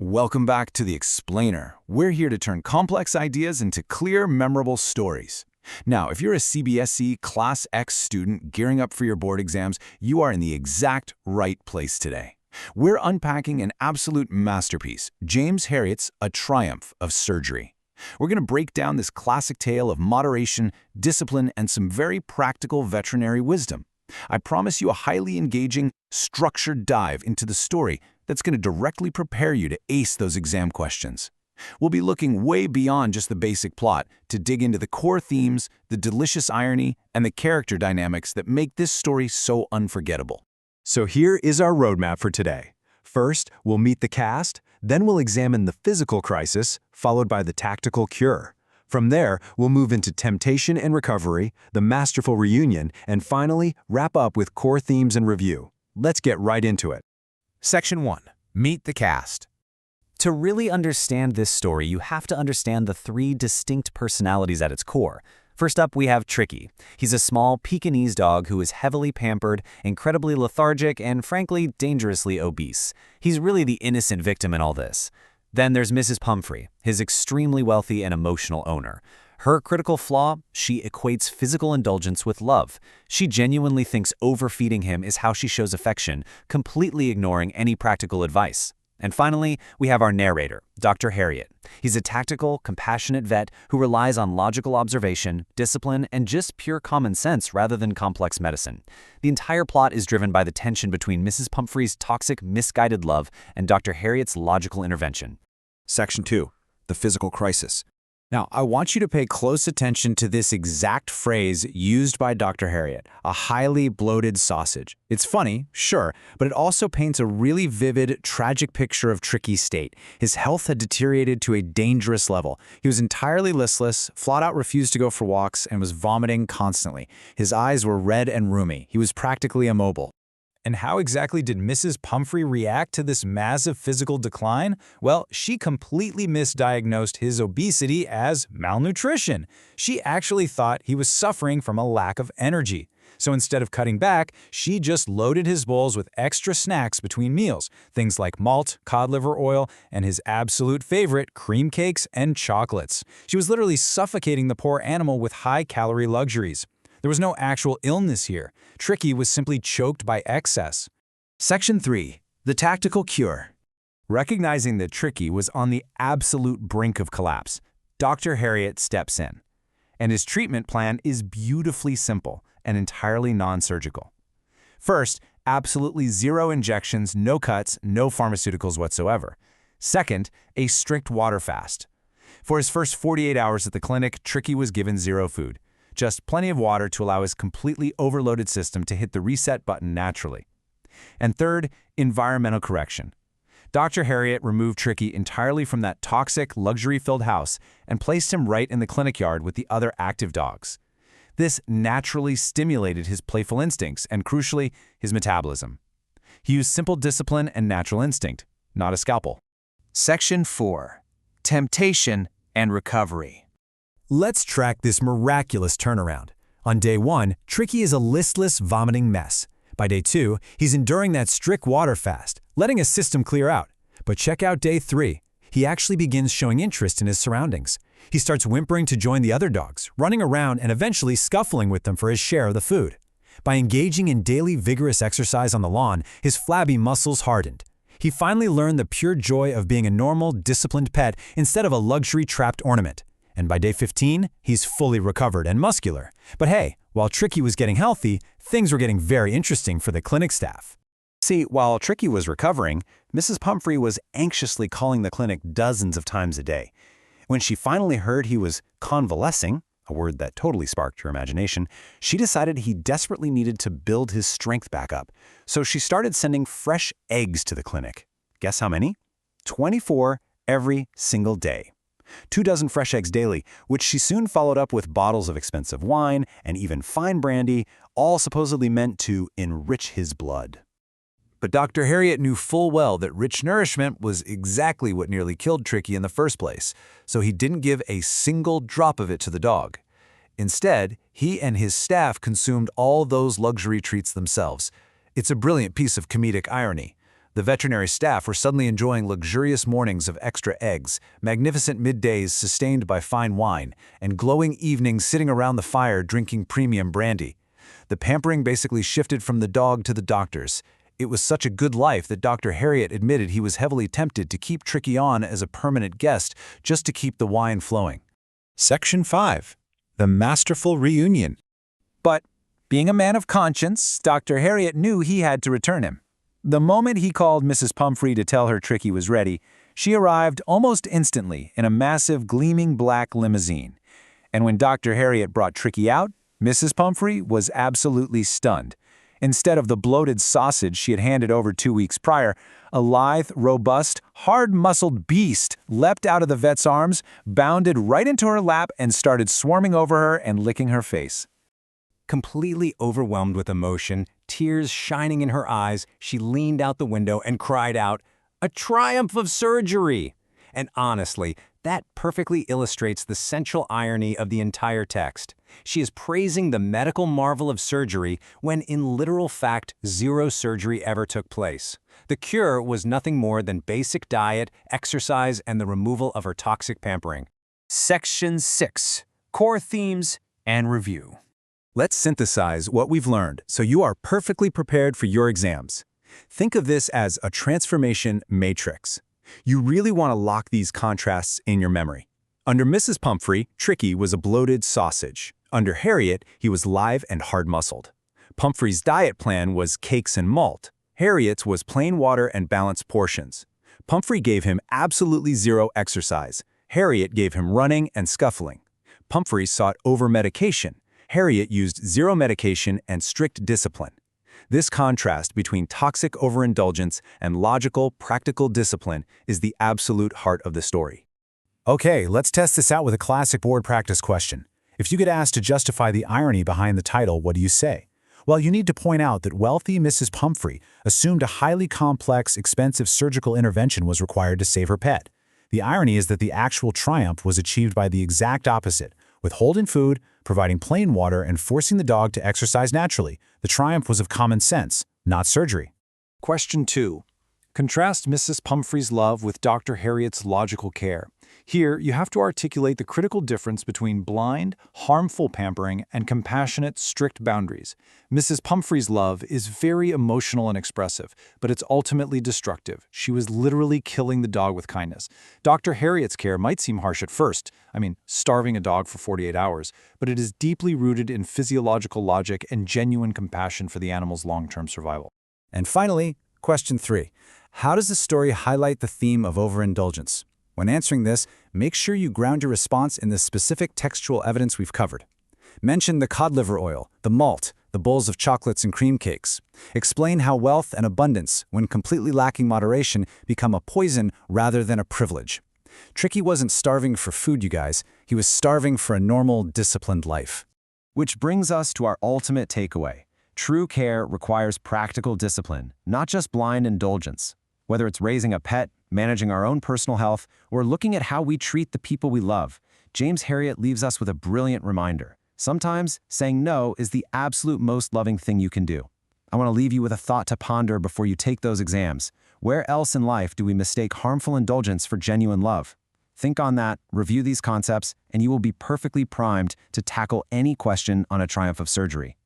Welcome back to The Explainer. We're here to turn complex ideas into clear, memorable stories. Now, if you're a CBSE Class X student gearing up for your board exams, you are in the exact right place today. We're unpacking an absolute masterpiece, James Herriot's A Triumph of Surgery. We're going to break down this classic tale of moderation, discipline, and some very practical veterinary wisdom. I promise you a highly engaging, structured dive into the story that's going to directly prepare you to ace those exam questions. We'll be looking way beyond just the basic plot to dig into the core themes, the delicious irony, and the character dynamics that make this story so unforgettable. So here is our roadmap for today. First, we'll meet the cast, then we'll examine the physical crisis, followed by the tactical cure. From there, we'll move into temptation and recovery, the masterful reunion, and finally, wrap up with core themes and review. Let's get right into it. Section 1. Meet the cast. To really understand this story, you have to understand the three distinct personalities at its core. First up, we have Tricki. He's a small Pekingese dog who is heavily pampered, incredibly lethargic, and frankly, dangerously obese. He's really the innocent victim in all this. Then there's Mrs. Pumphrey, his extremely wealthy and emotional owner. Her critical flaw, she equates physical indulgence with love. She genuinely thinks overfeeding him is how she shows affection, completely ignoring any practical advice. And finally, we have our narrator, Dr. Herriot. He's a tactical, compassionate vet who relies on logical observation, discipline, and just pure common sense rather than complex medicine. The entire plot is driven by the tension between Mrs. Pumphrey's toxic, misguided love and Dr. Herriot's logical intervention. Section 2. The Physical Crisis. Now, I want you to pay close attention to this exact phrase used by Dr. Herriot, a highly bloated sausage. It's funny, sure, but it also paints a really vivid, tragic picture of Tricki's state. His health had deteriorated to a dangerous level. He was entirely listless, flat-out refused to go for walks, and was vomiting constantly. His eyes were red and rheumy. He was practically immobile. And how exactly did Mrs. Pumphrey react to this massive physical decline? Well, she completely misdiagnosed his obesity as malnutrition. She actually thought he was suffering from a lack of energy. So instead of cutting back, she just loaded his bowls with extra snacks between meals, things like malt, cod liver oil, and his absolute favorite, cream cakes and chocolates. She was literally suffocating the poor animal with high-calorie luxuries. There was no actual illness here. Tricki was simply choked by excess. Section 3. The Tactical Cure. Recognizing that Tricki was on the absolute brink of collapse, Dr. Herriot steps in. And his treatment plan is beautifully simple and entirely non-surgical. First, absolutely zero injections, no cuts, no pharmaceuticals whatsoever. Second, a strict water fast. For his first 48 hours at the clinic, Tricki was given zero food. Just plenty of water to allow his completely overloaded system to hit the reset button naturally. And third, environmental correction. Dr. Herriot removed Tricki entirely from that toxic, luxury-filled house and placed him right in the clinic yard with the other active dogs. This naturally stimulated his playful instincts and, crucially, his metabolism. He used simple discipline and natural instinct, not a scalpel. Section 4. Temptation and Recovery. Let's track this miraculous turnaround. On day 1, Tricki is a listless, vomiting mess. By day 2, he's enduring that strict water fast, letting his system clear out. But check out day 3. He actually begins showing interest in his surroundings. He starts whimpering to join the other dogs, running around and eventually scuffling with them for his share of the food. By engaging in daily vigorous exercise on the lawn, his flabby muscles hardened. He finally learned the pure joy of being a normal, disciplined pet instead of a luxury-trapped ornament. And by day 15, he's fully recovered and muscular. But hey, while Tricki was getting healthy, things were getting very interesting for the clinic staff. See, while Tricki was recovering, Mrs. Pumphrey was anxiously calling the clinic dozens of times a day. When she finally heard he was convalescing, a word that totally sparked her imagination, she decided he desperately needed to build his strength back up. So she started sending fresh eggs to the clinic. Guess how many? 24 every single day. 24 fresh eggs daily, which she soon followed up with bottles of expensive wine and even fine brandy, all supposedly meant to enrich his blood. But Dr. Herriot knew full well that rich nourishment was exactly what nearly killed Tricki in the first place, so he didn't give a single drop of it to the dog. Instead, he and his staff consumed all those luxury treats themselves. It's a brilliant piece of comedic irony. The veterinary staff were suddenly enjoying luxurious mornings of extra eggs, magnificent middays sustained by fine wine, and glowing evenings sitting around the fire drinking premium brandy. The pampering basically shifted from the dog to the doctors. It was such a good life that Dr. Herriot admitted he was heavily tempted to keep Tricki on as a permanent guest just to keep the wine flowing. Section 5. The Masterful Reunion. But, being a man of conscience, Dr. Herriot knew he had to return him. The moment he called Mrs. Pumphrey to tell her Tricki was ready, she arrived almost instantly in a massive gleaming black limousine. And when Dr. Herriot brought Tricki out, Mrs. Pumphrey was absolutely stunned. Instead of the bloated sausage she had handed over 2 weeks prior, a lithe, robust, hard-muscled beast leapt out of the vet's arms, bounded right into her lap, and started swarming over her and licking her face. Completely overwhelmed with emotion, tears shining in her eyes, she leaned out the window and cried out, "A triumph of surgery!" And honestly, that perfectly illustrates the central irony of the entire text. She is praising the medical marvel of surgery when in literal fact, zero surgery ever took place. The cure was nothing more than basic diet, exercise, and the removal of her toxic pampering. Section 6. Core Themes and Review. Let's synthesize what we've learned so you are perfectly prepared for your exams. Think of this as a transformation matrix. You really want to lock these contrasts in your memory. Under Mrs. Pumphrey, Tricki was a bloated sausage. Under Herriot, he was live and hard-muscled. Pumphrey's diet plan was cakes and malt. Herriot's was plain water and balanced portions. Pumphrey gave him absolutely zero exercise. Herriot gave him running and scuffling. Pumphrey sought over-medication. Herriot used zero medication and strict discipline. This contrast between toxic overindulgence and logical, practical discipline is the absolute heart of the story. Okay, let's test this out with a classic board practice question. If you get asked to justify the irony behind the title, what do you say? Well, you need to point out that wealthy Mrs. Pumphrey assumed a highly complex, expensive surgical intervention was required to save her pet. The irony is that the actual triumph was achieved by the exact opposite. Withholding food, providing plain water, and forcing the dog to exercise naturally. The triumph was of common sense, not surgery. Question 2. Contrast Mrs. Pumphrey's love with Dr. Herriot's logical care. Here, you have to articulate the critical difference between blind, harmful pampering and compassionate, strict boundaries. Mrs. Pumphrey's love is very emotional and expressive, but it's ultimately destructive. She was literally killing the dog with kindness. Dr. Herriot's care might seem harsh at first, starving a dog for 48 hours, but it is deeply rooted in physiological logic and genuine compassion for the animal's long-term survival. And finally, question 3. How does the story highlight the theme of overindulgence? When answering this, make sure you ground your response in the specific textual evidence we've covered. Mention the cod liver oil, the malt, the bowls of chocolates and cream cakes. Explain how wealth and abundance, when completely lacking moderation, become a poison rather than a privilege. Tricki wasn't starving for food, you guys. He was starving for a normal, disciplined life. Which brings us to our ultimate takeaway. True care requires practical discipline, not just blind indulgence. Whether it's raising a pet, managing our own personal health, or looking at how we treat the people we love, James Herriot leaves us with a brilliant reminder. Sometimes, saying no is the absolute most loving thing you can do. I want to leave you with a thought to ponder before you take those exams. Where else in life do we mistake harmful indulgence for genuine love? Think on that, review these concepts, and you will be perfectly primed to tackle any question on a triumph of surgery.